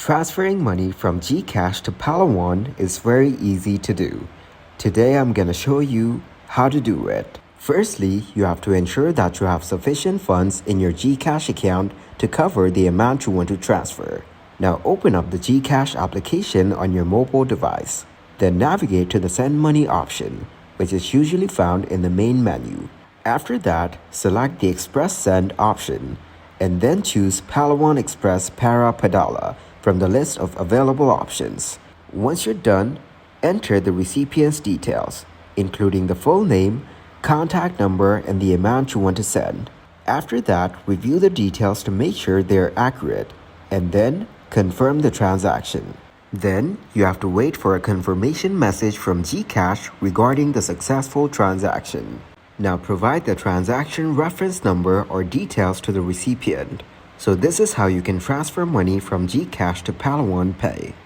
Transferring money from Gcash to Palawan is very easy to do. Today I'm gonna show you how to do it. Firstly, you have to ensure that you have sufficient funds in your Gcash account to cover the amount you want to transfer. Now open up the Gcash application on your mobile device. Then navigate to the Send Money option, which is usually found in the main menu. After that, select the Express Send option, and then choose Palawan Express Para Padala from the list of available options. Once you're done, enter the recipient's details, including the full name, contact number, and the amount you want to send. After that, review the details to make sure they're accurate, and then confirm the transaction. Then, you have to wait for a confirmation message from Gcash regarding the successful transaction. Now provide the transaction reference number or details to the recipient. So this is how you can transfer money from Gcash to Palawan Pay.